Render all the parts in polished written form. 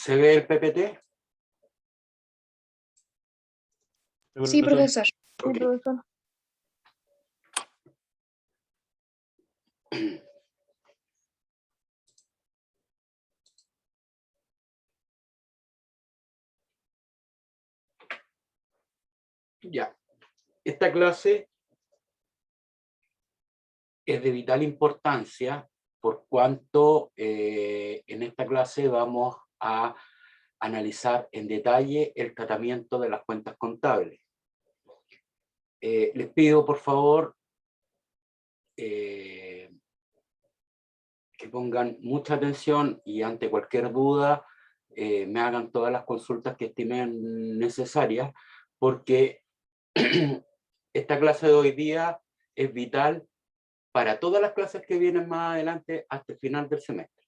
¿Se ve el PPT? Sí, profesor. Ok. Sí, profesor. Ya. Esta clase es de vital importancia por cuanto en esta clase vamos a analizar en detalle el tratamiento de las cuentas contables. Les pido, por favor, que pongan mucha atención y ante cualquier duda me hagan todas las consultas que estimen necesarias, porque esta clase de hoy día es vital para todas las clases que vienen más adelante hasta el final del semestre.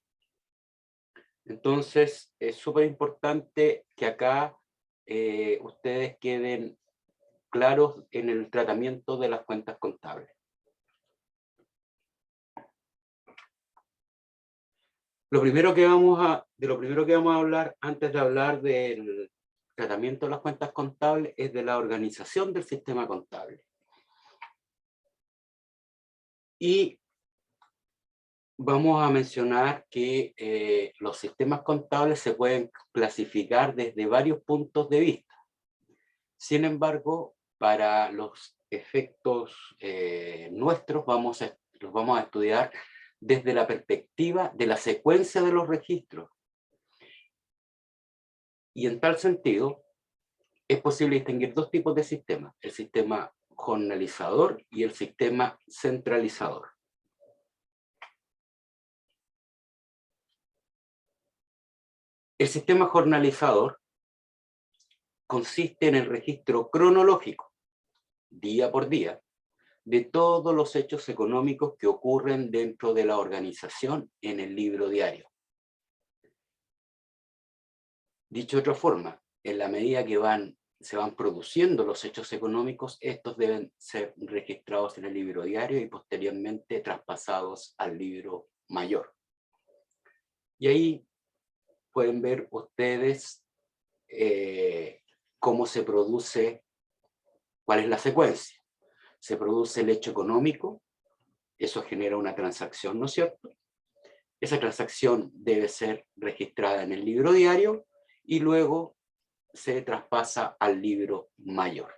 Entonces, es súper importante que acá ustedes queden claros en el tratamiento de las cuentas contables. De lo primero que vamos a hablar antes de hablar del tratamiento de las cuentas contables es de la organización del sistema contable. Y vamos a mencionar que los sistemas contables se pueden clasificar desde varios puntos de vista. Sin embargo, para los efectos nuestros los vamos a estudiar desde la perspectiva de la secuencia de los registros. Y en tal sentido, es posible distinguir dos tipos de sistemas: el sistema jornalizador y el sistema centralizador. El sistema jornalizador consiste en el registro cronológico, día por día, de todos los hechos económicos que ocurren dentro de la organización en el libro diario. Dicho de otra forma, en la medida que se van produciendo los hechos económicos, estos deben ser registrados en el libro diario y posteriormente traspasados al libro mayor. Y ahí pueden ver ustedes cómo se produce, cuál es la secuencia. Se produce el hecho económico, eso genera una transacción, ¿no es cierto? Esa transacción debe ser registrada en el libro diario y luego se traspasa al libro mayor.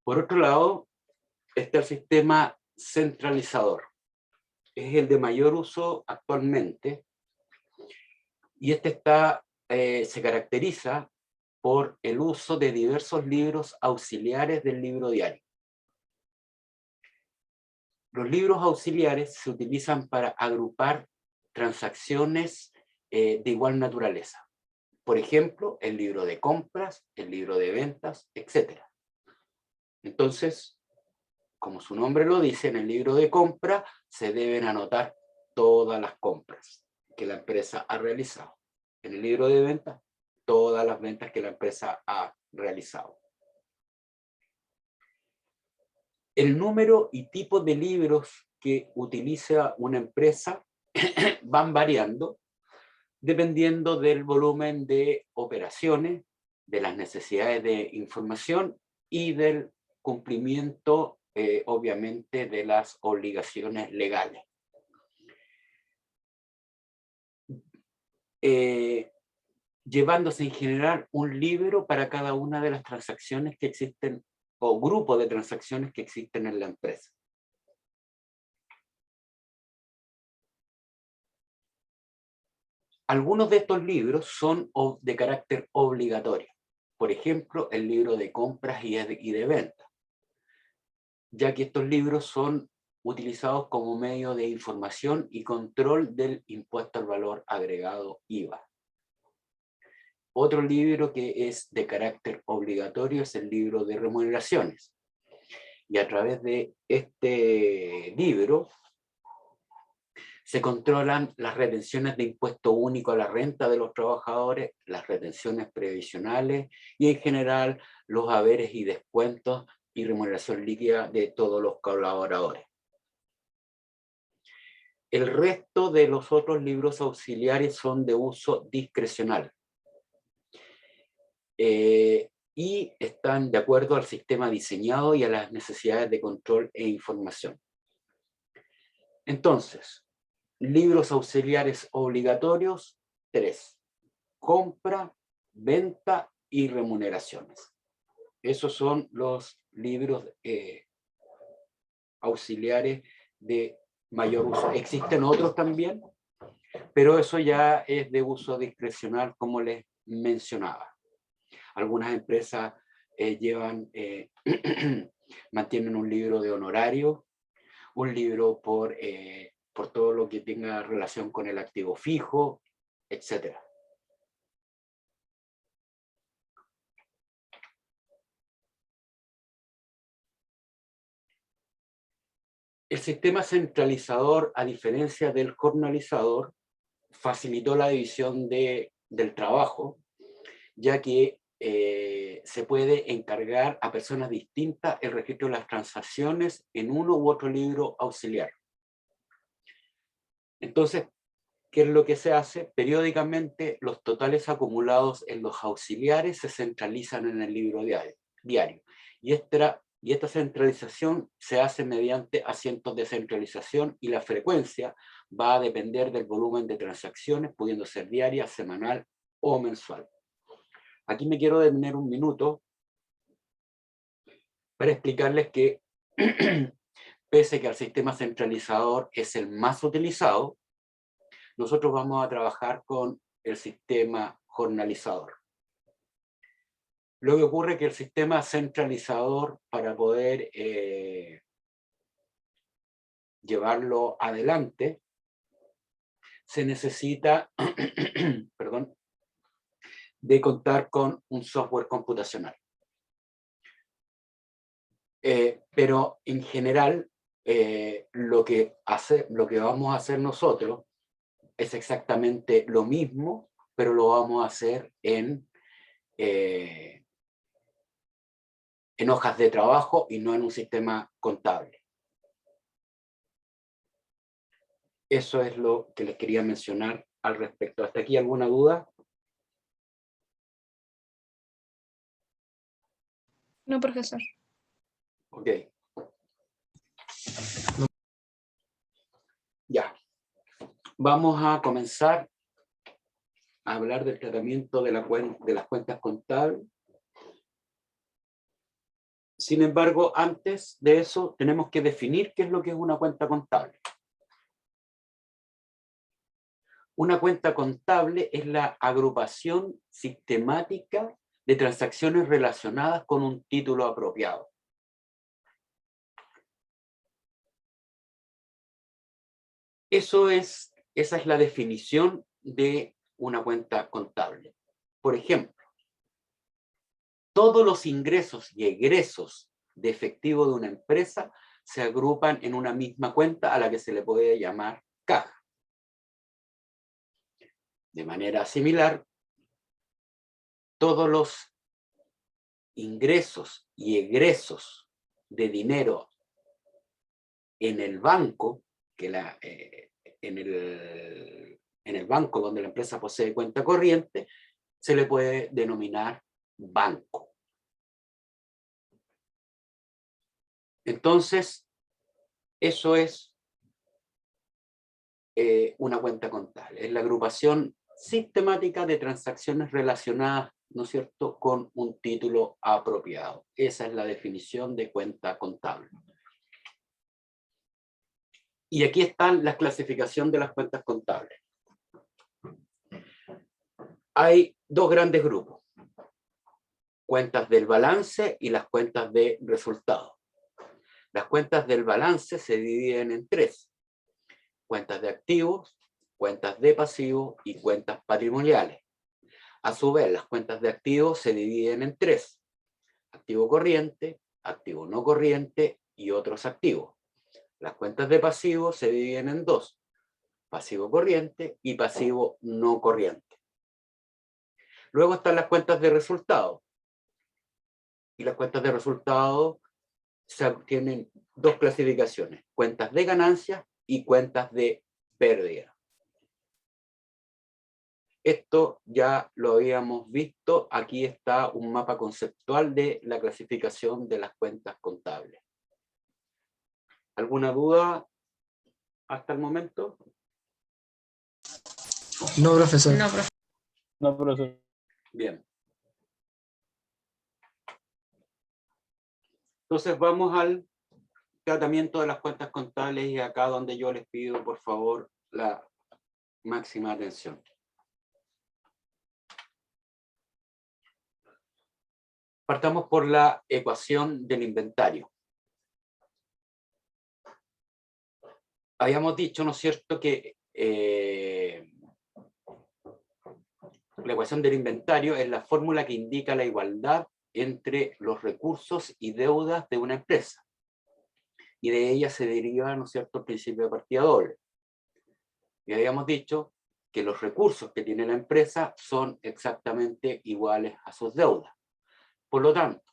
Por otro lado, está el sistema centralizador. Es el de mayor uso actualmente y este se caracteriza por el uso de diversos libros auxiliares del libro diario. Los libros auxiliares se utilizan para agrupar transacciones de igual naturaleza. Por ejemplo, el libro de compras, el libro de ventas, etc. Entonces, como su nombre lo dice, en el libro de compra se deben anotar todas las compras que la empresa ha realizado. En el libro de ventas, todas las ventas que la empresa ha realizado. El número y tipo de libros que utiliza una empresa van variando dependiendo del volumen de operaciones, de las necesidades de información y del cumplimiento, obviamente, de las obligaciones legales. Llevándose en general un libro para cada una de las transacciones que existen o grupo de transacciones que existen en la empresa. Algunos de estos libros son de carácter obligatorio. Por ejemplo, el libro de compras y de ventas, ya que estos libros son utilizados como medio de información y control del impuesto al valor agregado IVA. Otro libro que es de carácter obligatorio es el libro de remuneraciones. Y a través de este libro se controlan las retenciones de impuesto único a la renta de los trabajadores, las retenciones previsionales y en general los haberes y descuentos y remuneración líquida de todos los colaboradores. El resto de los otros libros auxiliares son de uso discrecional. Y están de acuerdo al sistema diseñado y a las necesidades de control e información. Entonces, libros auxiliares obligatorios, 3. Compra, venta y remuneraciones. Esos son los libros auxiliares de mayor uso. Existen otros también, pero eso ya es de uso discrecional, como les mencionaba. Algunas empresas mantienen un libro de honorario, un libro por todo lo que tenga relación con el activo fijo, etc. El sistema centralizador, a diferencia del jornalizador, facilitó la división del trabajo, ya que se puede encargar a personas distintas el registro de las transacciones en uno u otro libro auxiliar. Entonces, ¿qué es lo que se hace? Periódicamente los totales acumulados en los auxiliares se centralizan en el libro diario. Y esta centralización se hace mediante asientos de centralización y la frecuencia va a depender del volumen de transacciones, pudiendo ser diaria, semanal o mensual. Aquí me quiero detener un minuto para explicarles que pese que el sistema centralizador es el más utilizado, nosotros vamos a trabajar con el sistema jornalizador. Lo que ocurre es que el sistema centralizador, para poder llevarlo adelante, se necesita perdón, de contar con un software computacional. Pero en general, lo que vamos a hacer nosotros es exactamente lo mismo, pero lo vamos a hacer en hojas de trabajo y no en un sistema contable. Eso es lo que les quería mencionar al respecto. ¿Hasta aquí alguna duda? No, profesor. Ok. Ya. Vamos a comenzar a hablar del tratamiento de las cuentas contables. Sin embargo, antes de eso, tenemos que definir qué es lo que es una cuenta contable. Una cuenta contable es la agrupación sistemática de transacciones relacionadas con un título apropiado. Esa es la definición de una cuenta contable. Por ejemplo, todos los ingresos y egresos de efectivo de una empresa se agrupan en una misma cuenta a la que se le puede llamar caja. De manera similar, todos los ingresos y egresos de dinero en el banco, en el banco donde la empresa posee cuenta corriente, se le puede denominar banco. Entonces, eso es una cuenta contable. Es la agrupación sistemática de transacciones relacionadas, ¿no es cierto?, con un título apropiado. Esa es la definición de cuenta contable. Y aquí está la clasificación de las cuentas contables. Hay dos grandes grupos: cuentas del balance y las cuentas de resultados. Las cuentas del balance se dividen en tres: cuentas de activos, cuentas de pasivos y cuentas patrimoniales. A su vez, las cuentas de activos se dividen en tres: activo corriente, activo no corriente y otros activos. Las cuentas de pasivos se dividen en dos: pasivo corriente y pasivo no corriente. Luego están las cuentas de resultados. Y las cuentas de resultados tienen dos clasificaciones: cuentas de ganancias y cuentas de pérdida. Esto ya lo habíamos visto. Aquí está un mapa conceptual de la clasificación de las cuentas contables. ¿Alguna duda hasta el momento? No, profesor. No, profesor. Bien. Entonces vamos al tratamiento de las cuentas contables y acá donde yo les pido por favor la máxima atención. Partamos por la ecuación del inventario. Habíamos dicho, ¿no es cierto?, que la ecuación del inventario es la fórmula que indica la igualdad entre los recursos y deudas de una empresa. Y de ella se deriva, ¿no es cierto?, el principio de partida doble. Y habíamos dicho que los recursos que tiene la empresa son exactamente iguales a sus deudas. Por lo tanto,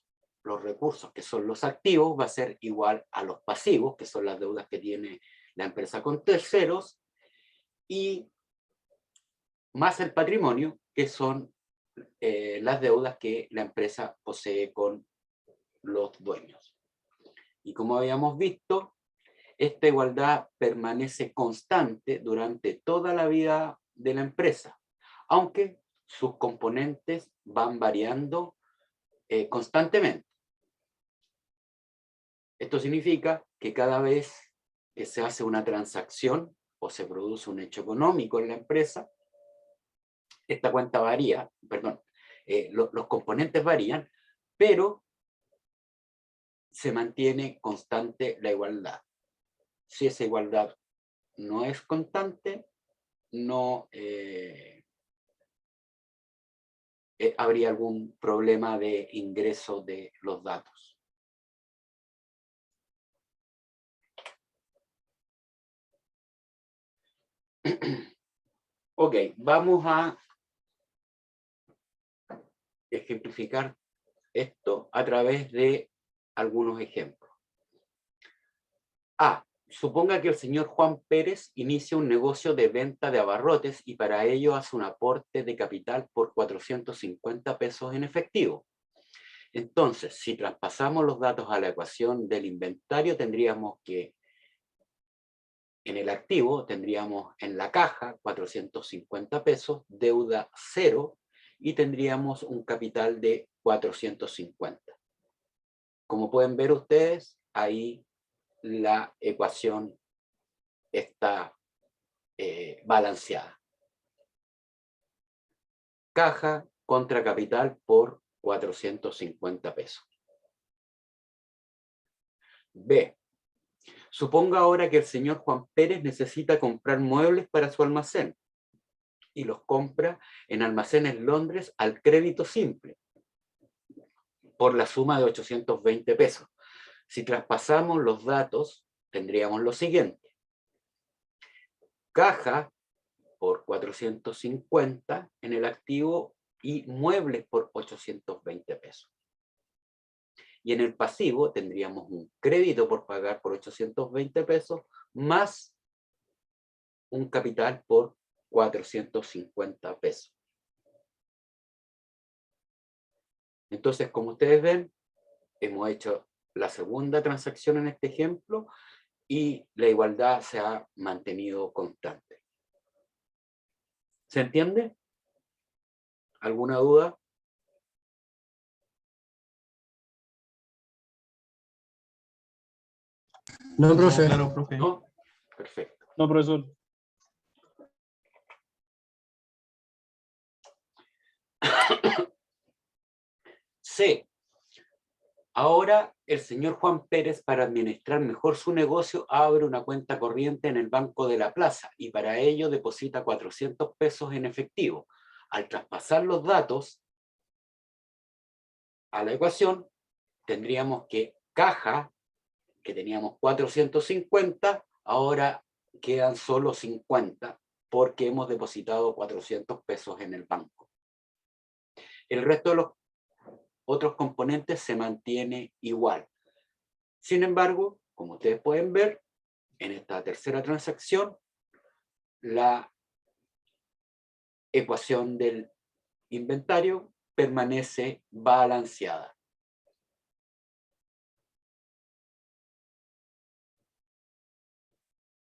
los recursos que son los activos va a ser igual a los pasivos, que son las deudas que tiene la empresa con terceros, y más el patrimonio, que son las deudas que la empresa posee con los dueños. Y como habíamos visto, esta igualdad permanece constante durante toda la vida de la empresa, aunque sus componentes van variando constantemente. Esto significa que cada vez que se hace una transacción o se produce un hecho económico en la empresa, esta cuenta varía, perdón, los componentes varían, pero se mantiene constante la igualdad. Si esa igualdad no es constante, no habría algún problema de ingreso de los datos. Ok, vamos a ejemplificar esto a través de algunos ejemplos. Suponga que el señor Juan Pérez inicia un negocio de venta de abarrotes y para ello hace un aporte de capital por 450 pesos en efectivo. Entonces, si traspasamos los datos a la ecuación del inventario, tendríamos que en el activo tendríamos en la caja 450 pesos, deuda 0, y tendríamos un capital de 450. Como pueden ver ustedes, ahí la ecuación está balanceada. Caja contra capital por 450 pesos. B. Suponga ahora que el señor Juan Pérez necesita comprar muebles para su almacén y los compra en Almacenes Londres al crédito simple por la suma de 820 pesos. Si traspasamos los datos, tendríamos lo siguiente. Caja por 450 en el activo y muebles por 820 pesos. Y en el pasivo tendríamos un crédito por pagar por 820 pesos más un capital por 450 pesos. Entonces, como ustedes ven, hemos hecho la segunda transacción en este ejemplo y la igualdad se ha mantenido constante. ¿Se entiende? ¿Alguna duda? No, profe. Claro, profe. ¿No? Perfecto. No, profesor. C. Ahora el señor Juan Pérez, para administrar mejor su negocio, abre una cuenta corriente en el Banco de la Plaza y para ello deposita 400 pesos en efectivo. Al traspasar los datos a la ecuación, tendríamos que caja, que teníamos 450, ahora quedan solo 50 porque hemos depositado 400 pesos en el banco. El resto de los otros componentes se mantiene igual. Sin embargo, como ustedes pueden ver, en esta tercera transacción, la ecuación del inventario permanece balanceada.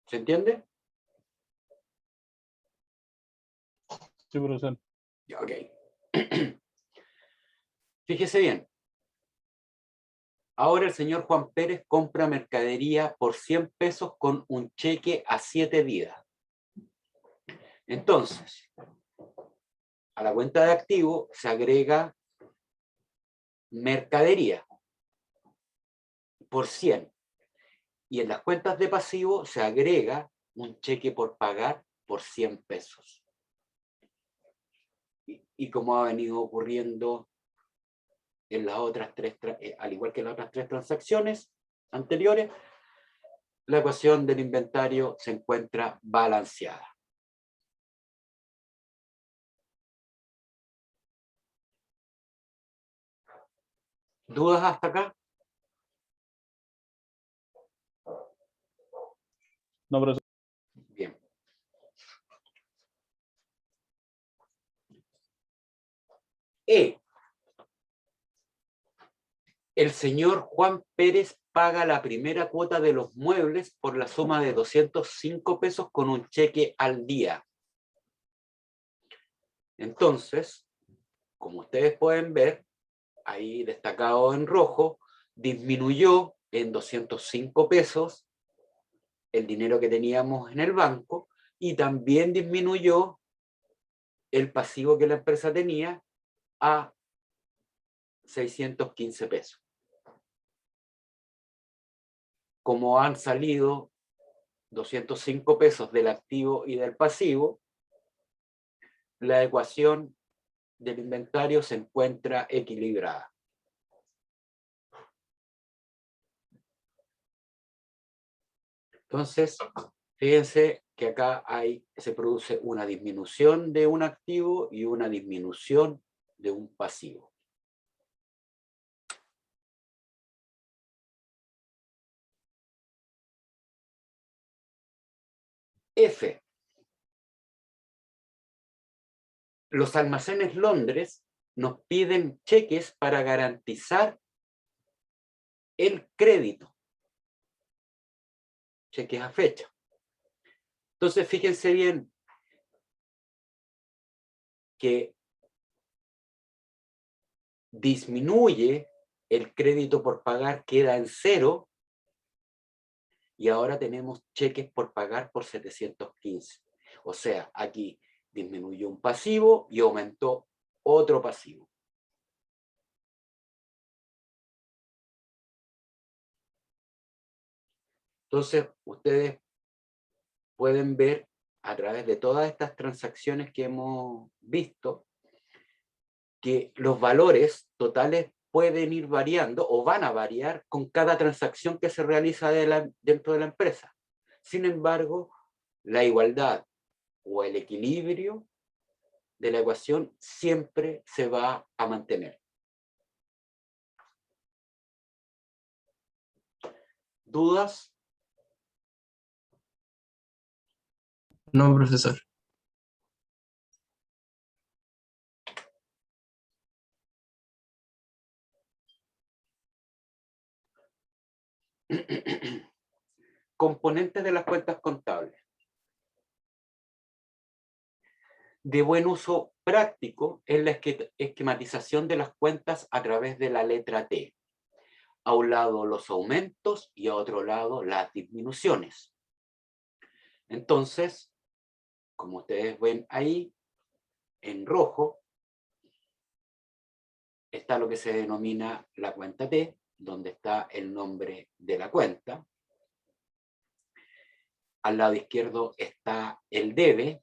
¿Se entiende? Sí, profesor. Ok. Fíjese bien. Ahora el señor Juan Pérez compra mercadería por 100 pesos con un cheque a 7 días. Entonces, a la cuenta de activo se agrega mercadería por 100. Y en las cuentas de pasivo se agrega un cheque por pagar por 100 pesos. Y como ha venido ocurriendo en las otras tres, al igual que en las otras tres transacciones anteriores, la ecuación del inventario se encuentra balanceada. ¿Dudas hasta acá? No, profesor. Bien. El señor Juan Pérez paga la primera cuota de los muebles por la suma de 205 pesos con un cheque al día. Entonces, como ustedes pueden ver, ahí destacado en rojo, disminuyó en 205 pesos el dinero que teníamos en el banco y también disminuyó el pasivo que la empresa tenía a 615 pesos. Como han salido 205 pesos del activo y del pasivo, la ecuación del inventario se encuentra equilibrada. Entonces, fíjense que acá se produce una disminución de un activo y una disminución de un pasivo. F. Los almacenes Londres nos piden cheques para garantizar el crédito. Cheques a fecha. Entonces, fíjense bien que disminuye el crédito por pagar, queda en 0, y ahora tenemos cheques por pagar por 715. O sea, aquí disminuyó un pasivo y aumentó otro pasivo. Entonces, ustedes pueden ver a través de todas estas transacciones que hemos visto que los valores totales pueden ir variando o van a variar con cada transacción que se realiza dentro de la empresa. Sin embargo, la igualdad o el equilibrio de la ecuación siempre se va a mantener. ¿Dudas? No, profesor. Componentes de las cuentas contables. De buen uso práctico es la esquematización de las cuentas a través de la letra T. A un lado los aumentos y a otro lado las disminuciones. Entonces, como ustedes ven ahí, en rojo, está lo que se denomina la cuenta T, donde está el nombre de la cuenta. Al lado izquierdo está el debe.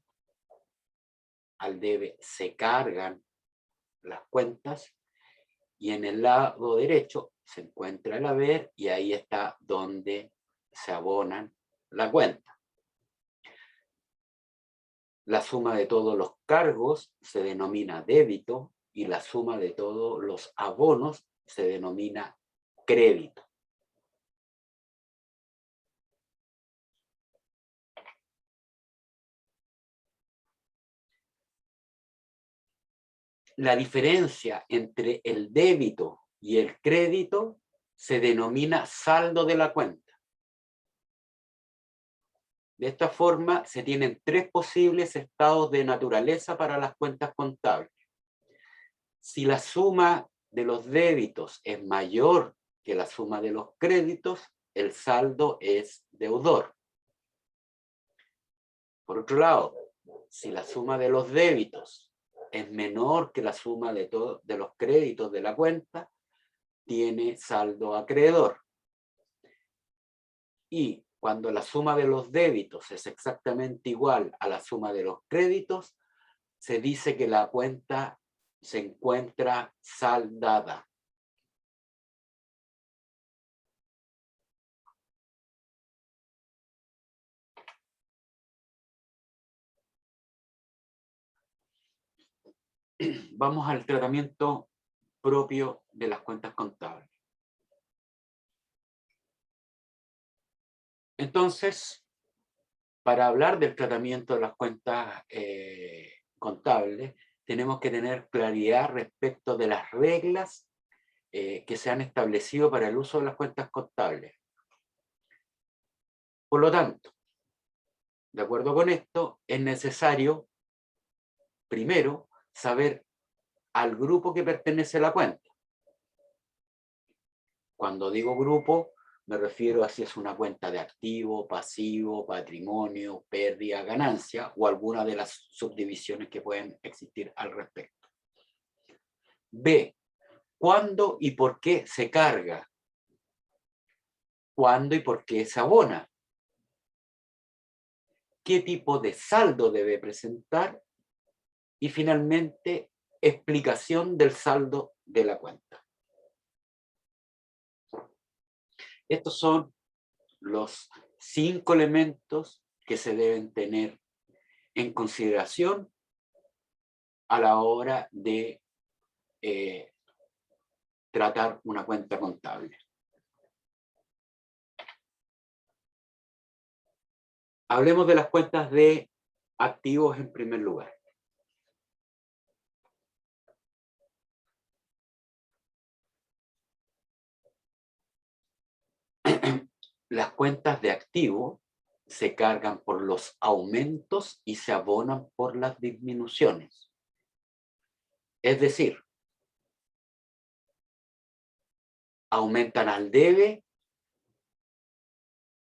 Al debe se cargan las cuentas. Y en el lado derecho se encuentra el haber y ahí está donde se abonan la cuenta. La suma de todos los cargos se denomina débito y la suma de todos los abonos se denomina crédito. la diferencia entre el débito y el crédito se denomina saldo de la cuenta. De esta forma, se tienen tres posibles estados de naturaleza para las cuentas contables. Si la suma de los débitos es mayor que la suma de los créditos, el saldo es deudor. Por otro lado, si la suma de los débitos es menor que la suma de los créditos de la cuenta, tiene saldo acreedor. Y cuando la suma de los débitos es exactamente igual a la suma de los créditos, se dice que la cuenta se encuentra saldada. Vamos al tratamiento propio de las cuentas contables. Entonces, para hablar del tratamiento de las cuentas contables, tenemos que tener claridad respecto de las reglas que se han establecido para el uso de las cuentas contables. Por lo tanto, de acuerdo con esto, es necesario, primero, saber al grupo que pertenece a la cuenta. Cuando digo grupo, me refiero a si es una cuenta de activo, pasivo, patrimonio, pérdida, ganancia, o alguna de las subdivisiones que pueden existir al respecto. B, ¿cuándo y por qué se carga? ¿Cuándo y por qué se abona? ¿Qué tipo de saldo debe presentar? Y finalmente, explicación del saldo de la cuenta. Estos son los 5 elementos que se deben tener en consideración a la hora de tratar una cuenta contable. Hablemos de las cuentas de activos en primer lugar. Las cuentas de activo se cargan por los aumentos y se abonan por las disminuciones. Es decir, aumentan al debe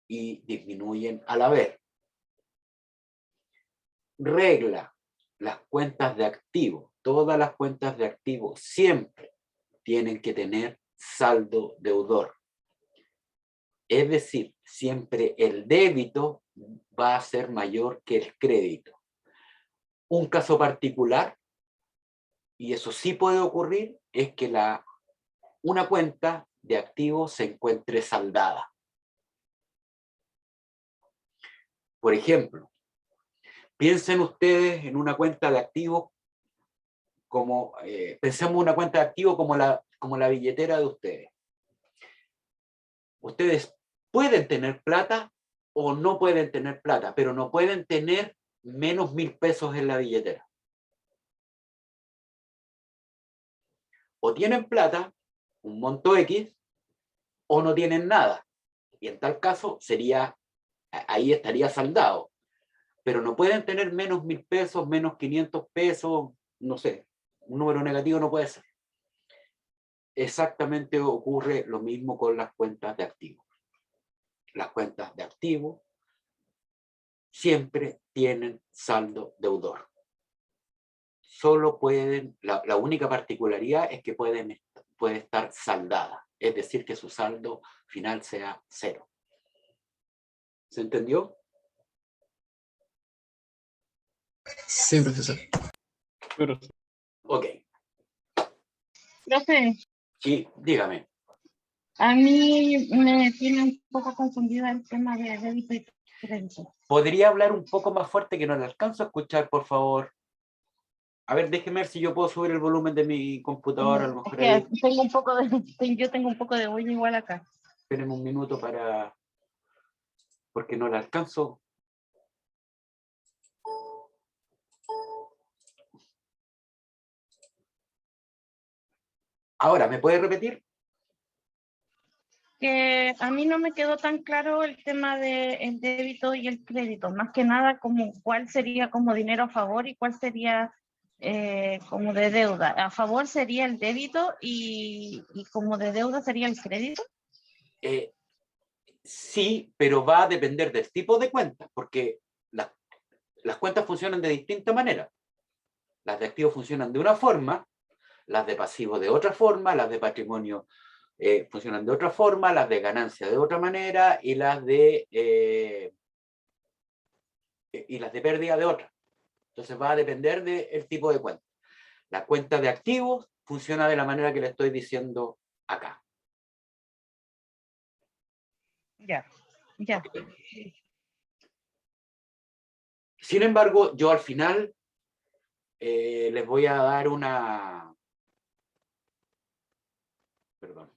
y disminuyen al haber. Regla, las cuentas de activo, todas las cuentas de activo siempre tienen que tener saldo deudor. Es decir, siempre el débito va a ser mayor que el crédito. Un caso particular, y eso sí puede ocurrir, es que una cuenta de activos se encuentre saldada. Por ejemplo, piensen ustedes en una cuenta de activos como, pensemos una cuenta de activos como la billetera de ustedes. Ustedes pueden tener plata o no pueden tener plata, pero no pueden tener menos 1.000 pesos en la billetera. O tienen plata, un monto X, o no tienen nada. Y en tal caso, ahí estaría saldado. Pero no pueden tener menos 1.000 pesos, menos 500 pesos, no sé, un número negativo no puede ser. Exactamente ocurre lo mismo con las cuentas de activos. Las cuentas de activos siempre tienen saldo deudor. Solo pueden, la única particularidad es que puede estar saldada, es decir, que su saldo final sea 0. ¿Se entendió? Sí, profesor. Ok. Profe, Sí, dígame. a mí me tiene un poco confundida el tema de débito y crédito. ¿Podría hablar un poco más fuerte que no le alcanzo a escuchar, por favor? A ver, déjeme ver si yo puedo subir el volumen de mi computadora. A lo mejor ahí. Tengo un poco yo tengo un poco de bulla igual acá. Espérenme un minuto porque no le alcanzo. Ahora, ¿me puede repetir? Que a mí no me quedó tan claro el tema del débito y el crédito, más que nada como cuál sería como dinero a favor y cuál sería como de deuda. A favor sería el débito y como de deuda sería el crédito. Sí, pero va a depender del tipo de cuenta, porque las cuentas funcionan de distinta manera. Las de activo funcionan de una forma, las de pasivo de otra forma, las de patrimonio funcionan de otra forma, las de ganancia de otra manera y las de pérdida de otra. Entonces va a depender del tipo de cuenta. La cuenta de activos funciona de la manera que le estoy diciendo acá. Ya, ya. Sin embargo, yo al final les voy a dar una... Perdón.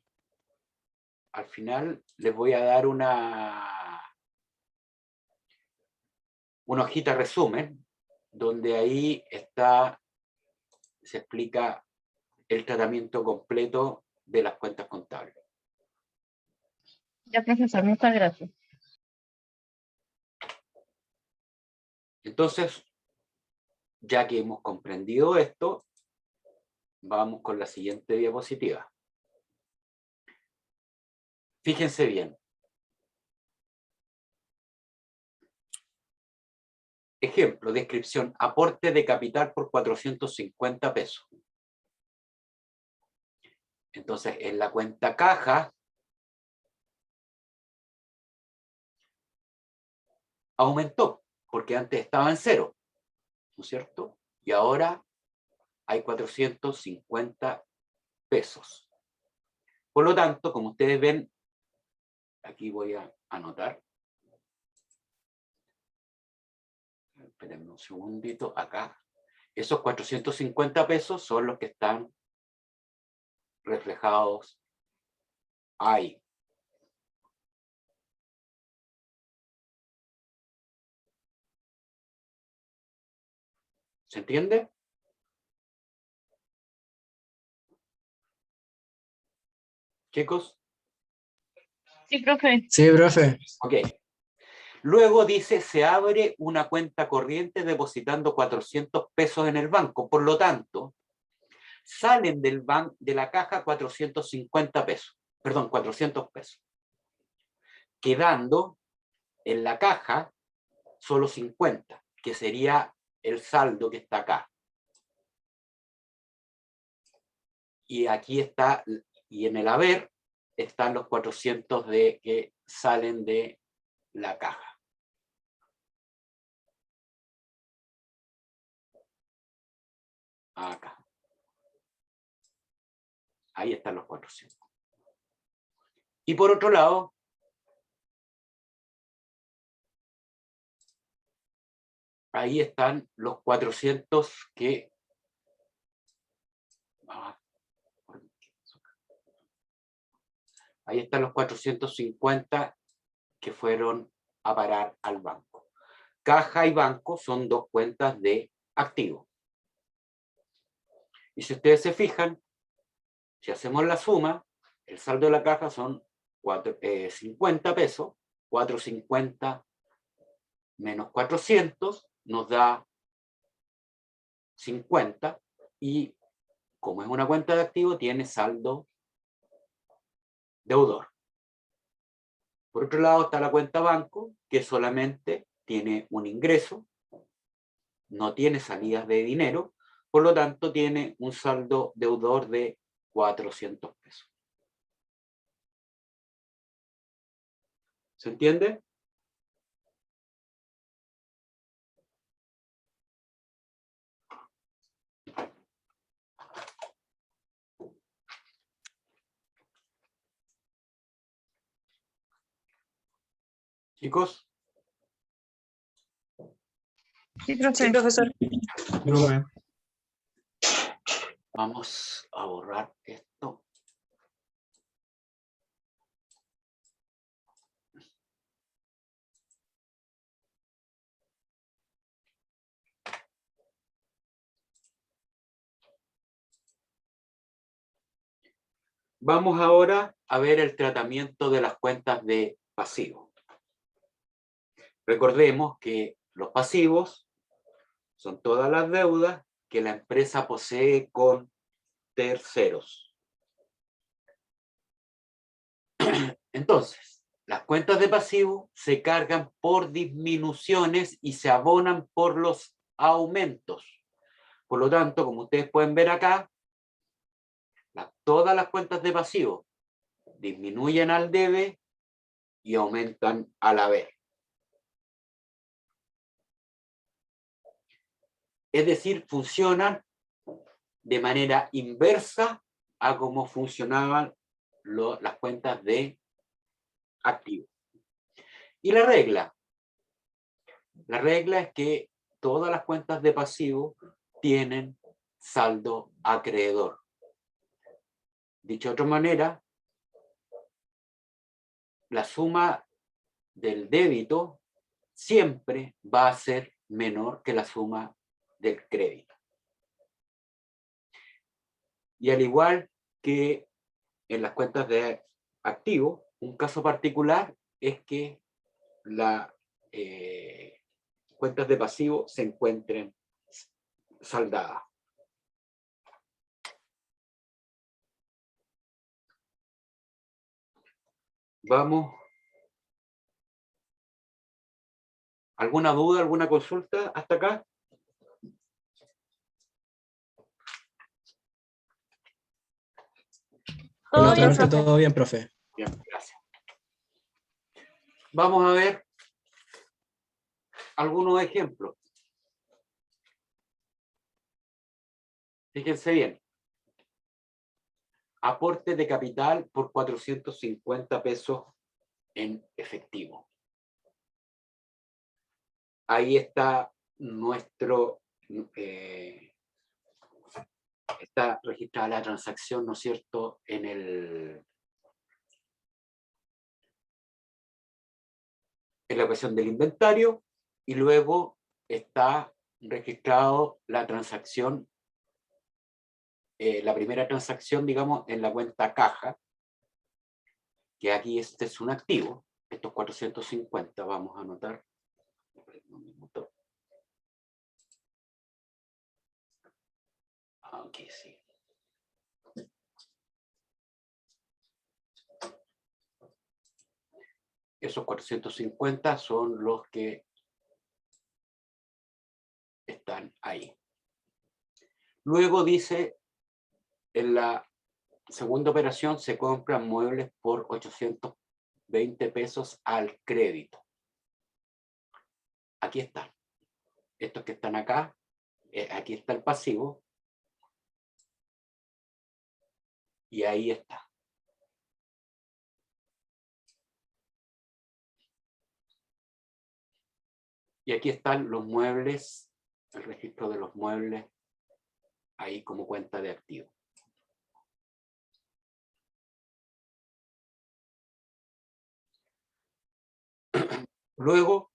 Al final les voy a dar una hojita resumen, donde ahí está, se explica el tratamiento completo de las cuentas contables. Ya, profesor, muchas gracias. Entonces, ya que hemos comprendido esto, vamos con la siguiente diapositiva. Fíjense bien. Ejemplo, descripción, aporte de capital por 450 pesos. Entonces, en la cuenta caja, aumentó, porque antes estaba en cero, ¿no es cierto? Y ahora hay 450 pesos. Por lo tanto, como ustedes ven, aquí voy a anotar. Espérenme un segundito, acá. Esos 450 pesos son los que están reflejados ahí. ¿Se entiende? Chicos, Sí, profe. Sí, profe. ok. Luego dice, se abre una cuenta corriente depositando 400 pesos en el banco. Por lo tanto, salen de la caja 450 pesos. Perdón, 400 pesos. Quedando en la caja solo 50, que sería el saldo que está acá. Y aquí está, y en el haber, están los 400 que salen de la caja. Acá. Ahí están los 400. Y por otro lado, ahí están los 400 que... Ahí están los 450 que fueron a parar al banco. Caja y banco son dos cuentas de activos. Y si ustedes se fijan, si hacemos la suma, el saldo de la caja son 50 pesos, 450 menos 400 nos da 50, y como es una cuenta de activo, tiene saldo deudor. Por otro lado está la cuenta banco, que solamente tiene un ingreso, no tiene salidas de dinero, por lo tanto tiene un saldo deudor de 400 pesos. ¿Se entiende? Chicos, Sí, profe. Sí, profesor. Profe. vamos a borrar esto. Vamos ahora a ver el tratamiento de las cuentas de pasivos. Recordemos que los pasivos son todas las deudas que la empresa posee con terceros. Entonces, las cuentas de pasivo se cargan por disminuciones y se abonan por los aumentos. Por lo tanto, como ustedes pueden ver acá, todas las cuentas de pasivo disminuyen al debe y aumentan al haber. Es decir, funcionan de manera inversa a cómo funcionaban las cuentas de activo. Y la regla es que todas las cuentas de pasivo tienen saldo acreedor. Dicho de otra manera, la suma del débito siempre va a ser menor que la suma del crédito. Y al igual que en las cuentas de activo, un caso particular es que las cuentas de pasivo se encuentren saldadas. Vamos. ¿Alguna duda, alguna consulta hasta acá? Por Todo nuestra bien, parte, profe. todo bien, profe. Bien, gracias. Vamos a ver algunos ejemplos. Fíjense bien. Aporte de capital por 450 pesos en efectivo. Ahí está nuestro... está registrada la transacción, ¿no es cierto?, en la ecuación del inventario, y luego está registrado la transacción, la primera transacción, digamos, en la cuenta caja, que aquí este es un activo, estos 450, vamos a anotar. Aquí sí. Esos 450 son los que están ahí. Luego dice, en la segunda operación se compran muebles por 820 pesos al crédito. Aquí están. Estos que están acá, aquí está el pasivo. Y ahí está. Y aquí están los muebles, el registro de los muebles, ahí como cuenta de activo. Luego,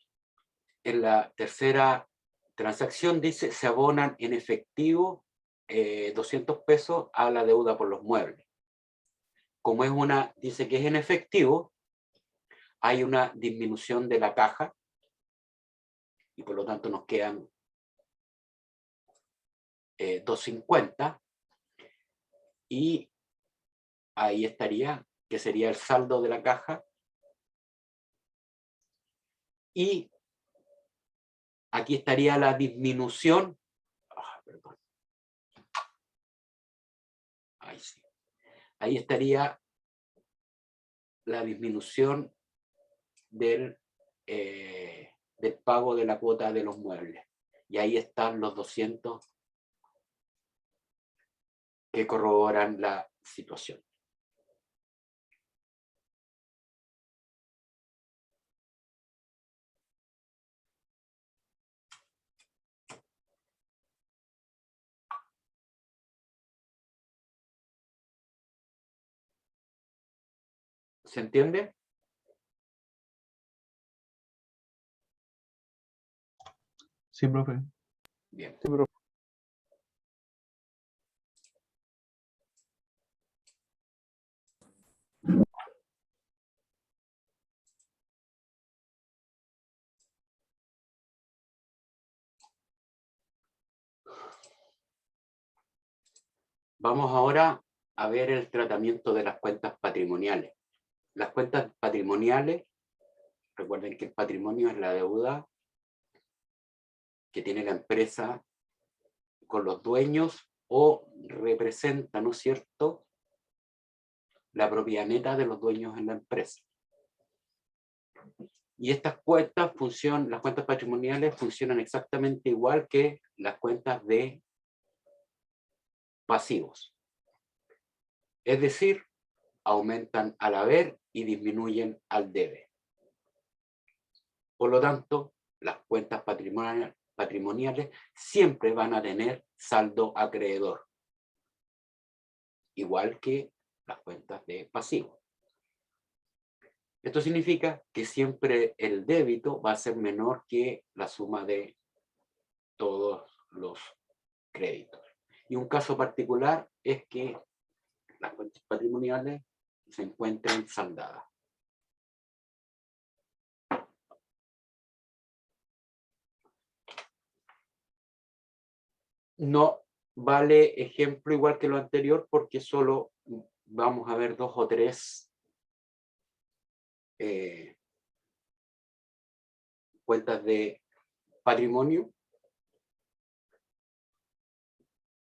en la tercera transacción dice, se abonan en efectivo 200 pesos a la deuda por los muebles. Como es dice que es en efectivo, hay una disminución de la caja y por lo tanto nos quedan 250 y ahí estaría, que sería el saldo de la caja. Y aquí estaría la disminución. Perdón. Ahí sí. Ahí estaría la disminución del pago de la cuota de los muebles. Y ahí están los 200 que corroboran la situación. ¿Se entiende? Sí, profe. Bien. Sí, profe. Vamos ahora a ver el tratamiento de las cuentas patrimoniales. Las cuentas patrimoniales, recuerden que el patrimonio es la deuda que tiene la empresa con los dueños o representa, ¿no es cierto?, la propiedad neta de los dueños en la empresa. Y estas cuentas las cuentas patrimoniales funcionan exactamente igual que las cuentas de pasivos. Es decir, aumentan al haber y disminuyen al debe. Por lo tanto, las cuentas patrimoniales siempre van a tener saldo acreedor, igual que las cuentas de pasivo. Esto significa que siempre el débito va a ser menor que la suma de todos los créditos. Y un caso particular es que las cuentas patrimoniales se encuentren saldadas. No vale ejemplo igual que lo anterior porque solo vamos a ver 2 o 3 cuentas de patrimonio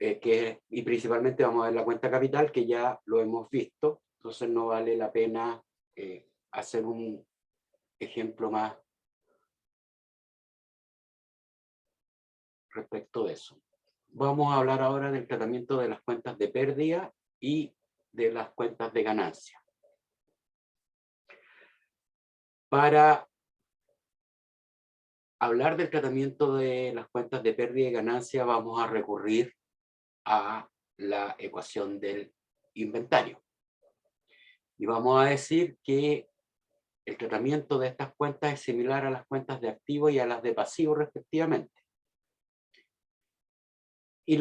y principalmente vamos a ver la cuenta capital, que ya lo hemos visto, entonces no vale la pena hacer un ejemplo más respecto de eso. Vamos a hablar ahora del tratamiento de las cuentas de pérdida y de las cuentas de ganancia. Para hablar del tratamiento de las cuentas de pérdida y ganancia vamos a recurrir a la ecuación del inventario. Y vamos a decir que el tratamiento de estas cuentas es similar a las cuentas de activo y a las de pasivo respectivamente. Y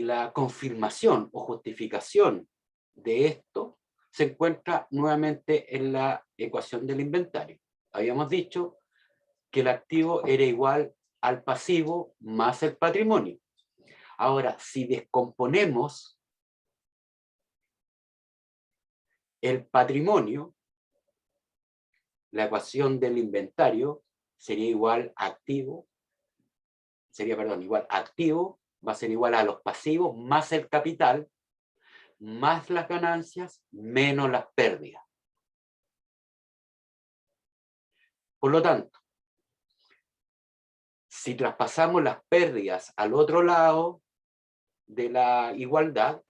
la confirmación o justificación de esto se encuentra nuevamente en la ecuación del inventario. Habíamos dicho que el activo era igual al pasivo más el patrimonio. Ahora, si descomponemos el patrimonio, la ecuación del inventario sería igual a activo, va a ser igual a los pasivos más el capital, más las ganancias, menos las pérdidas. Por lo tanto, si traspasamos las pérdidas al otro lado de la igualdad,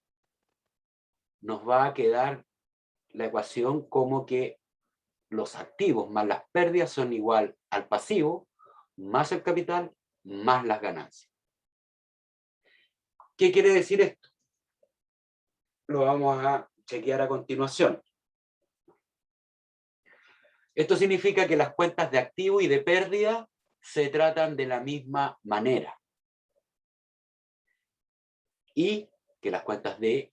nos va a quedar la ecuación como que los activos más las pérdidas son igual al pasivo, más el capital, más las ganancias. ¿Qué quiere decir esto? Lo vamos a chequear a continuación. Esto significa que las cuentas de activo y de pérdida se tratan de la misma manera. Y que las cuentas de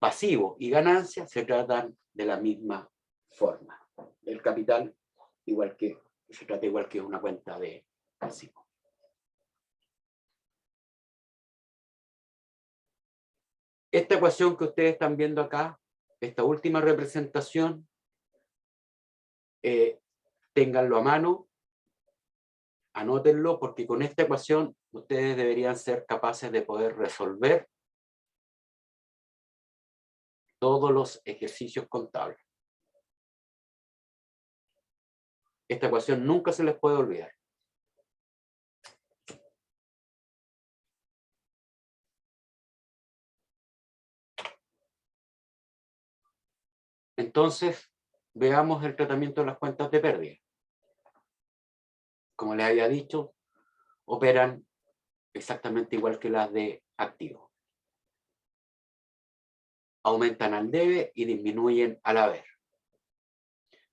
pasivo y ganancia se tratan de la misma forma. El capital se trata igual que una cuenta de pasivo. Esta ecuación que ustedes están viendo acá, esta última representación, ténganlo a mano, anótenlo, porque con esta ecuación ustedes deberían ser capaces de poder resolver todos los ejercicios contables. Esta ecuación nunca se les puede olvidar. Entonces, veamos el tratamiento de las cuentas de pérdida. Como les había dicho, operan exactamente igual que las de activo. Aumentan al debe y disminuyen al haber.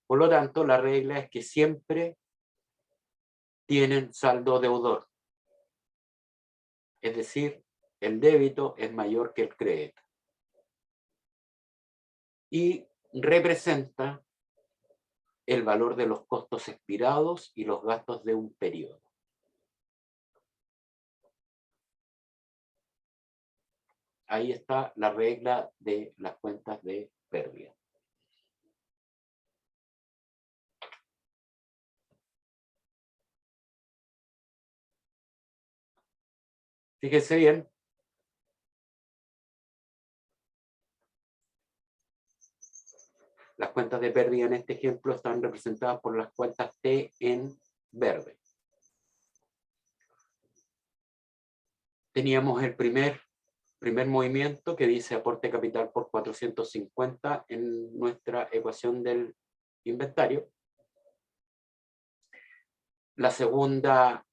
Por lo tanto, la regla es que siempre tienen saldo deudor. Es decir, el débito es mayor que el crédito. Y representa el valor de los costos expirados y los gastos de un periodo. ahí está la regla de las cuentas de pérdida. Fíjense bien. Las cuentas de pérdida en este ejemplo están representadas por las cuentas T en verde. Teníamos el primer movimiento que dice aporte capital por 450 en nuestra ecuación del inventario. La segunda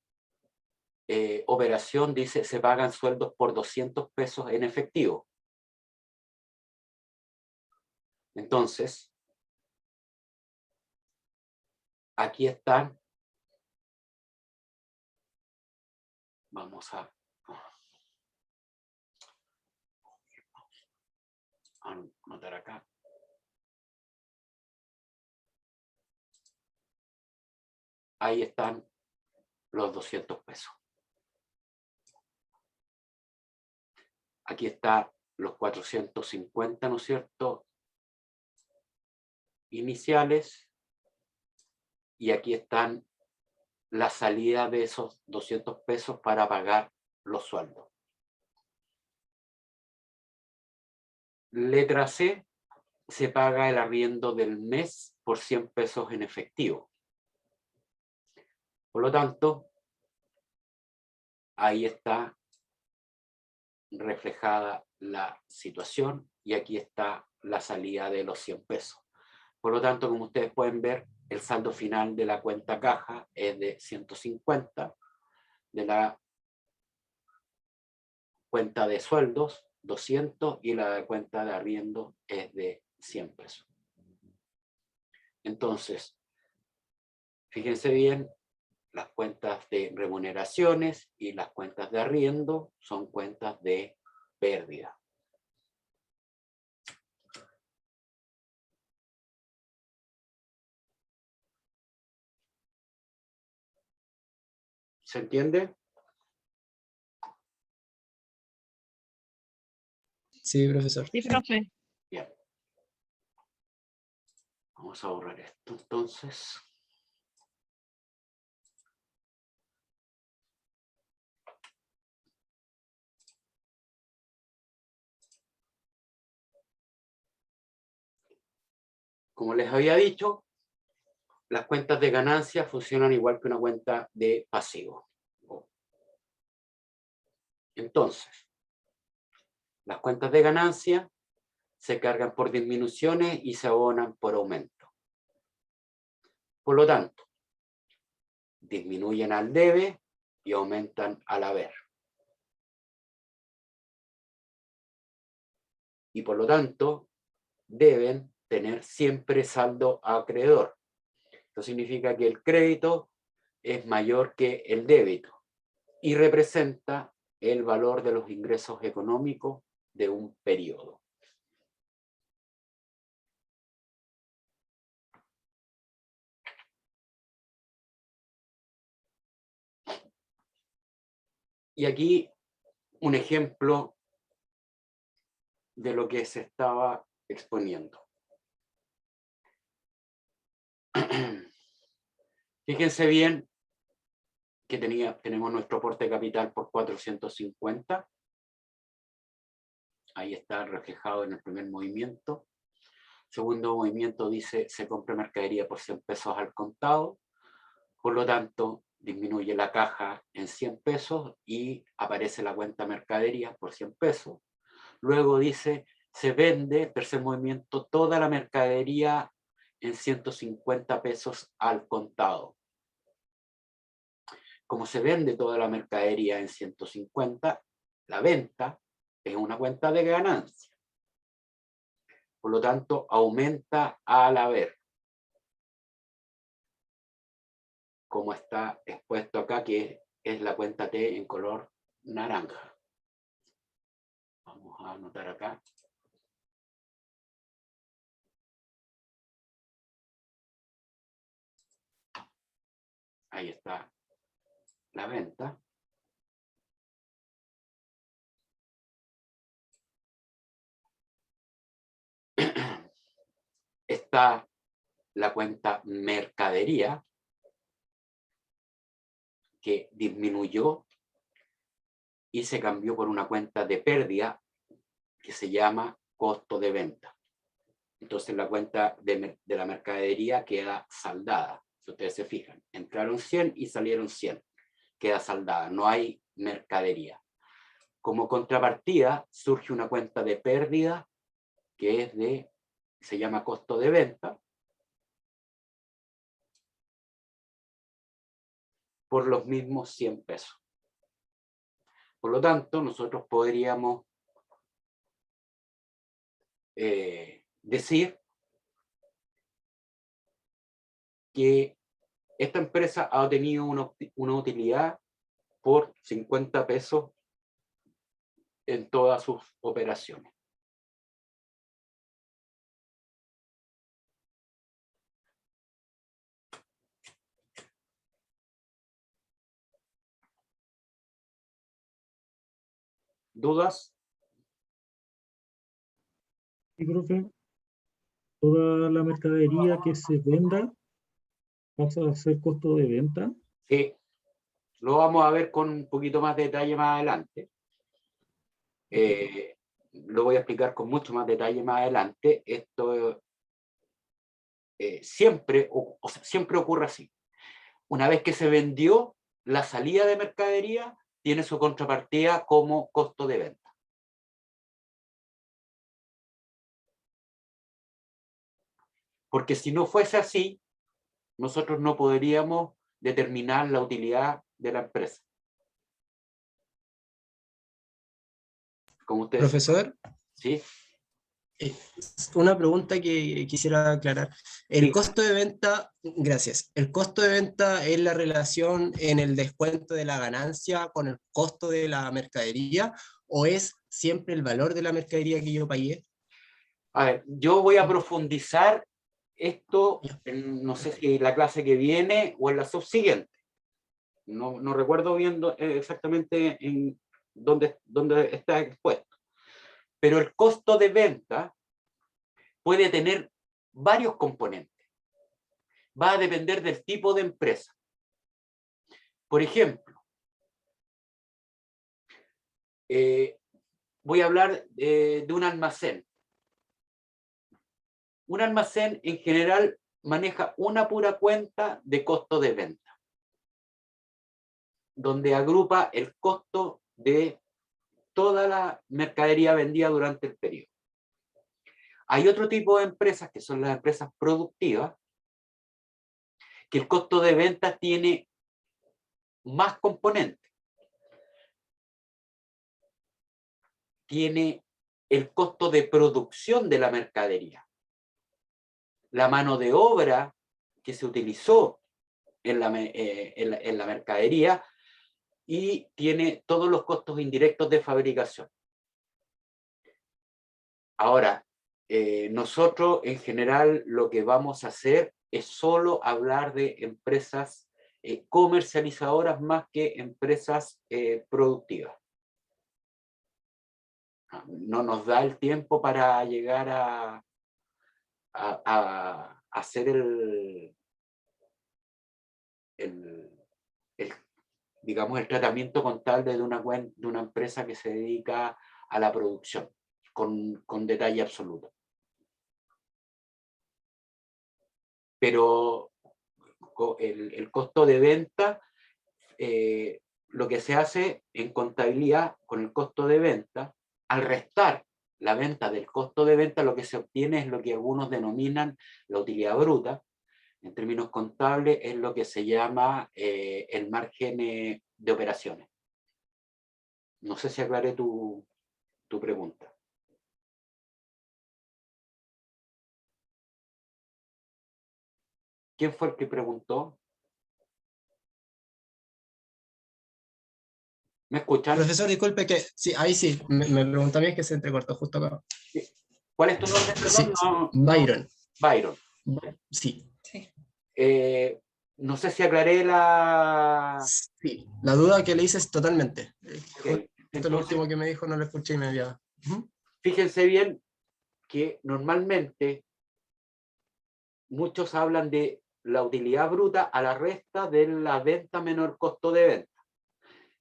operación dice se pagan sueldos por 200 pesos en efectivo. Entonces, aquí están. Vamos a anotar acá. Ahí están los 200 pesos. Aquí está los 450, ¿no es cierto? Iniciales. Y aquí están la salida de esos 200 pesos para pagar los sueldos. Letra C, se paga el arriendo del mes por 100 pesos en efectivo. Por lo tanto, ahí está reflejada la situación y aquí está la salida de los 100 pesos. Por lo tanto, como ustedes pueden ver, el saldo final de la cuenta caja es de 150, de la cuenta de sueldos 200 y la de cuenta de arriendo es de 100 pesos. Entonces, fíjense bien, las cuentas de remuneraciones y las cuentas de arriendo son cuentas de pérdida. ¿Se entiende? Sí, profesor. Sí, profe. Bien. Vamos a borrar esto entonces. Como les había dicho, las cuentas de ganancia funcionan igual que una cuenta de pasivo. Entonces, las cuentas de ganancia se cargan por disminuciones y se abonan por aumento. Por lo tanto, disminuyen al debe y aumentan al haber. Y por lo tanto, deben tener siempre saldo acreedor. Esto significa que el crédito es mayor que el débito y representa el valor de los ingresos económicos de un periodo. Y aquí un ejemplo de lo que se estaba exponiendo. Fíjense bien que tenemos nuestro aporte de capital por 450. Ahí está reflejado en el primer movimiento. Segundo movimiento dice se compra mercadería por 100 pesos al contado. Por lo tanto, disminuye la caja en 100 pesos y aparece la cuenta mercadería por 100 pesos. Luego dice se vende, tercer movimiento, toda la mercadería en 150 pesos al contado. Como se vende toda la mercadería en 150, la venta es una cuenta de ganancia. Por lo tanto, aumenta al haber. Como está expuesto acá, que es la cuenta T en color naranja. Vamos a anotar acá. Ahí está la venta. está la cuenta mercadería, que disminuyó y se cambió por una cuenta de pérdida que se llama costo de venta. Entonces la cuenta de la mercadería queda saldada. Si ustedes se fijan, entraron 100 y salieron 100. Queda saldada, no hay mercadería. Como contrapartida surge una cuenta de pérdida que es se llama costo de venta, por los mismos 100 pesos. Por lo tanto, nosotros podríamos decir que esta empresa ha tenido una utilidad por 50 pesos en todas sus operaciones. ¿Dudas? Sí, profe, toda la mercadería que se venda pasa a ser costo de venta. Sí. Lo vamos a ver con un poquito más de detalle más adelante. Lo voy a explicar con mucho más detalle más adelante. Esto siempre ocurre así. Una vez que se vendió, la salida de mercadería tiene su contrapartida como costo de venta. Porque si no fuese así, nosotros no podríamos determinar la utilidad de la empresa. Como ustedes Profesor, ¿sí? una pregunta que quisiera aclarar. El Sí. costo de venta, gracias, ¿el costo de venta es la relación en el descuento de la ganancia con el costo de la mercadería o es siempre el valor de la mercadería que yo pagué? A ver, yo voy a profundizar esto, no sé si en la clase que viene o en la subsiguiente. No recuerdo bien exactamente en dónde está expuesto. Pero el costo de venta puede tener varios componentes. Va a depender del tipo de empresa. Por ejemplo, voy a hablar de un almacén. Un almacén en general maneja una pura cuenta de costo de venta, donde agrupa el costo de toda la mercadería vendida durante el periodo. Hay otro tipo de empresas, que son las empresas productivas, que el costo de venta tiene más componentes. Tiene el costo de producción de la mercadería, la mano de obra que se utilizó en la mercadería, y tiene todos los costos indirectos de fabricación. Ahora, nosotros en general lo que vamos a hacer es solo hablar de empresas comercializadoras más que empresas productivas. No nos da el tiempo para llegar a hacer digamos, el tratamiento contable de una empresa que se dedica a la producción, con detalle absoluto. Pero el costo de venta, lo que se hace en contabilidad con el costo de venta, al restar la venta del costo de venta, lo que se obtiene es lo que algunos denominan la utilidad bruta. En términos contables es lo que se llama el margen de operaciones. No sé si aclaré tu pregunta. ¿Quién fue el que preguntó? ¿Me escuchan? Profesor, disculpe que, sí, ahí sí, me preguntó a mí, es que se entrecortó justo acá. ¿Cuál es tu nombre? Sí, Perdón. Byron. Byron. Sí. No sé si aclaré la... Sí, la duda que le hice es totalmente. Okay. Esto es lo último que me dijo, no lo escuché y me había... Fíjense bien que normalmente muchos hablan de la utilidad bruta a la resta de la venta menor costo de venta.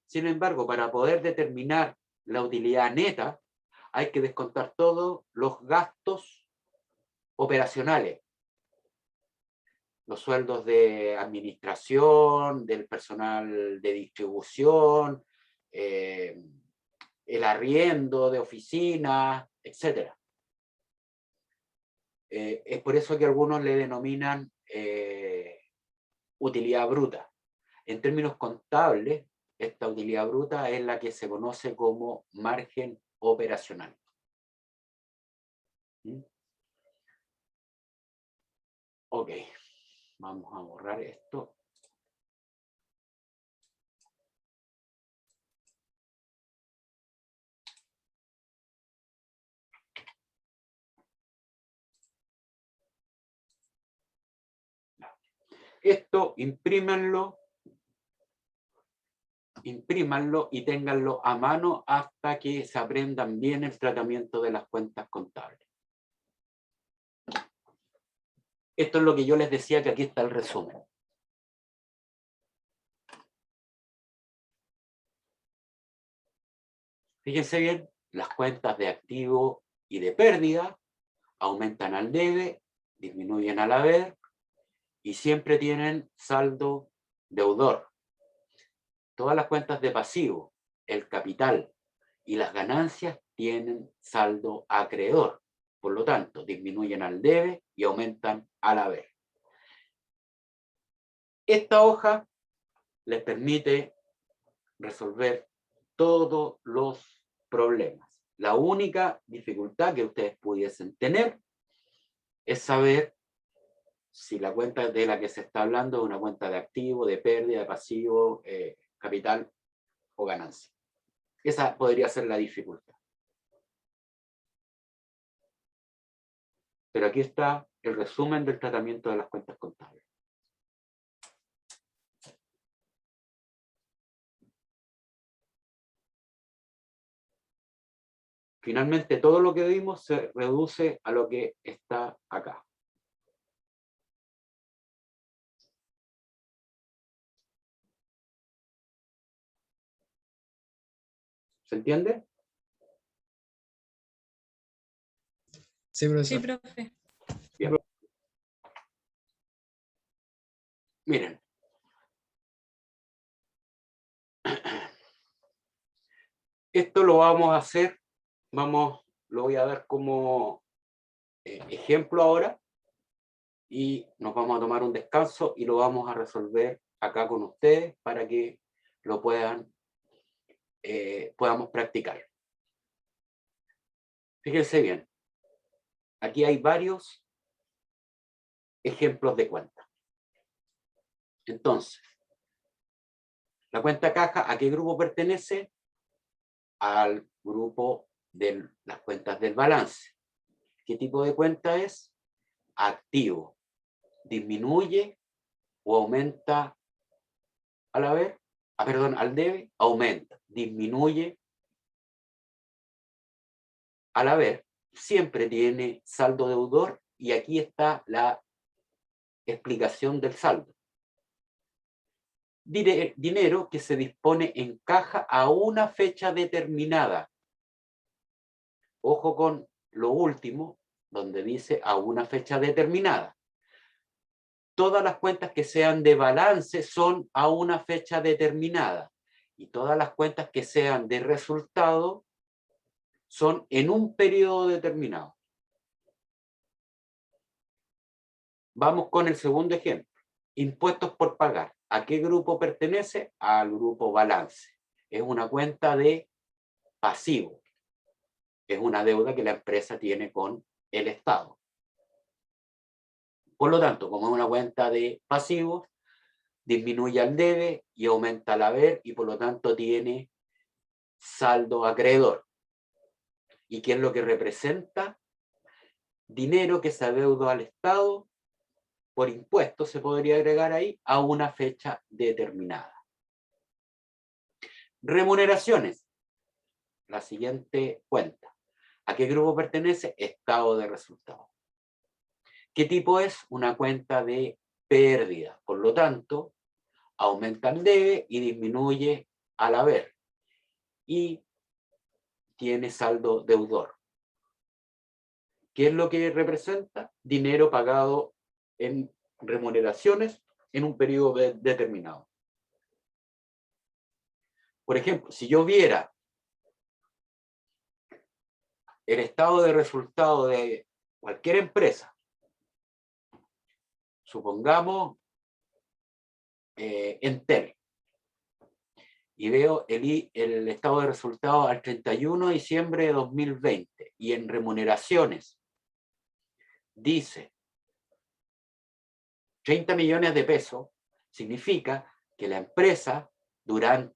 Sin embargo, para poder determinar la utilidad neta, hay que descontar todos los gastos operacionales, los sueldos de administración, del personal de distribución, el arriendo de oficinas, etc. Es por eso que algunos le denominan utilidad bruta. En términos contables, esta utilidad bruta es la que se conoce como margen operacional. ¿Mm? Ok, vamos a borrar esto. Esto imprímanlo y ténganlo a mano hasta que se aprendan bien el tratamiento de las cuentas contables. Esto es lo que yo les decía, que aquí está el resumen. Fíjense bien, las cuentas de activo y de pérdida aumentan al debe, disminuyen al haber y siempre tienen saldo deudor. Todas las cuentas de pasivo, el capital y las ganancias tienen saldo acreedor. Por lo tanto, disminuyen al debe y aumentan al haber. Esta hoja les permite resolver todos los problemas. La única dificultad que ustedes pudiesen tener es saber si la cuenta de la que se está hablando es una cuenta de activo, de pérdida, de pasivo, capital o ganancia. Esa podría ser la dificultad. Pero aquí está el resumen del tratamiento de las cuentas contables. Finalmente, todo lo que vimos se reduce a lo que está acá. ¿Se entiende? Sí, profesor. Sí, profe. Bien. Miren. Esto lo vamos a hacer, lo voy a dar como ejemplo ahora, y nos vamos a tomar un descanso y lo vamos a resolver acá con ustedes para que lo podamos practicar. Fíjense bien, aquí hay varios ejemplos de cuenta. Entonces, la cuenta caja, ¿a qué grupo pertenece? Al grupo de las cuentas del balance. ¿Qué tipo de cuenta es? Activo. Disminuye o aumenta al haber, al debe, aumenta. Disminuye al haber, siempre tiene saldo deudor, y aquí está la explicación del saldo. Dinero que se dispone en caja a una fecha determinada. Ojo con lo último, donde dice a una fecha determinada. Todas las cuentas que sean de balance son a una fecha determinada, y todas las cuentas que sean de resultado son en un periodo determinado. Vamos con el segundo ejemplo. Impuestos por pagar. ¿A qué grupo pertenece? Al grupo balance. Es una cuenta de pasivo. Es una deuda que la empresa tiene con el Estado. Por lo tanto, como es una cuenta de pasivos, disminuye al debe y aumenta al haber, y por lo tanto tiene saldo acreedor. ¿Y qué es lo que representa? Dinero que se adeudó al Estado por impuestos, se podría agregar ahí, a una fecha determinada. Remuneraciones. La siguiente cuenta. ¿A qué grupo pertenece? Estado de resultados. ¿Qué tipo es? Una cuenta de pérdida. Por lo tanto, aumenta el debe y disminuye al haber. Y tiene saldo deudor. ¿Qué es lo que representa? Dinero pagado en remuneraciones en un periodo determinado. Por ejemplo, si yo viera el estado de resultado de cualquier empresa, supongamos Entel, y veo el estado de resultados al 31 de diciembre de 2020, y en remuneraciones dice 30 millones de pesos, significa que la empresa durante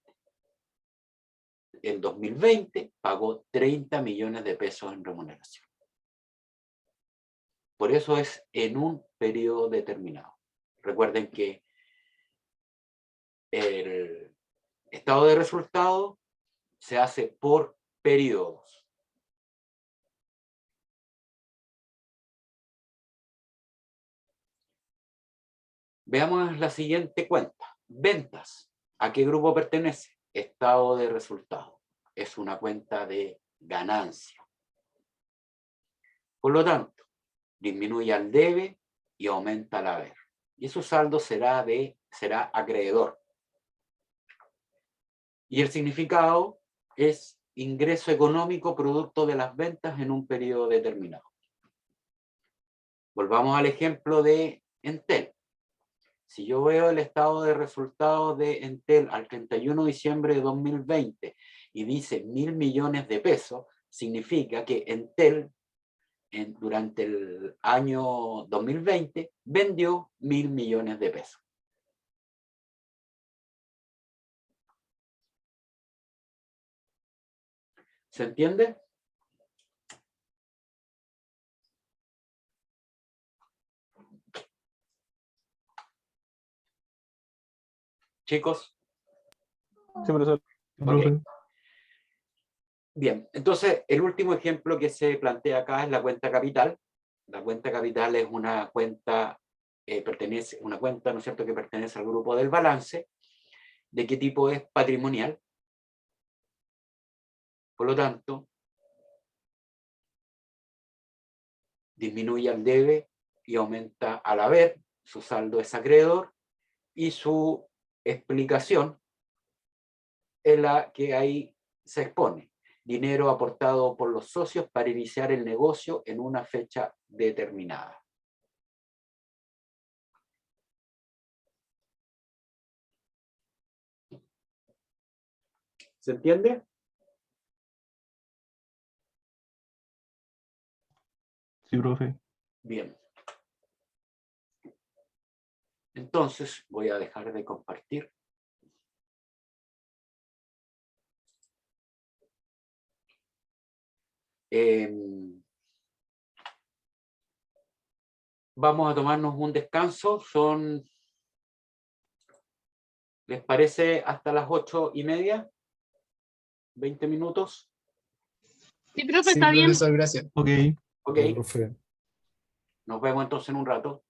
el 2020 pagó 30 millones de pesos en remuneración. Por eso es en un periodo determinado. Recuerden que el estado de resultados se hace por periodos. Veamos la siguiente cuenta. Ventas. ¿A qué grupo pertenece? Estado de resultados. Es una cuenta de ganancia. Por lo tanto, disminuye al debe y aumenta al haber. Y su saldo será acreedor. Y el significado es ingreso económico producto de las ventas en un periodo determinado. Volvamos al ejemplo de Entel. Si yo veo el estado de resultados de Entel al 31 de diciembre de 2020 y dice 1.000 millones de pesos, significa que Entel durante el año 2020 vendió 1.000 millones de pesos. ¿Se entiende? Chicos. Sí, profesor. Ok. Bien, entonces el último ejemplo que se plantea acá es la cuenta capital. La cuenta capital es una cuenta, ¿no es cierto?, que pertenece al grupo del balance. ¿De qué tipo es? Patrimonial. Por lo tanto, disminuye al debe y aumenta al haber. Su saldo es acreedor y su explicación es la que ahí se expone. Dinero aportado por los socios para iniciar el negocio en una fecha determinada. ¿Se entiende? Sí, profe. Bien. Entonces voy a dejar de compartir. Vamos a tomarnos un descanso. ¿Les parece hasta las 8:30? 20 minutos. Sí, profe, Sí, está bien. profesor, gracias. Ok. Ok. Profe. Nos vemos entonces en un rato.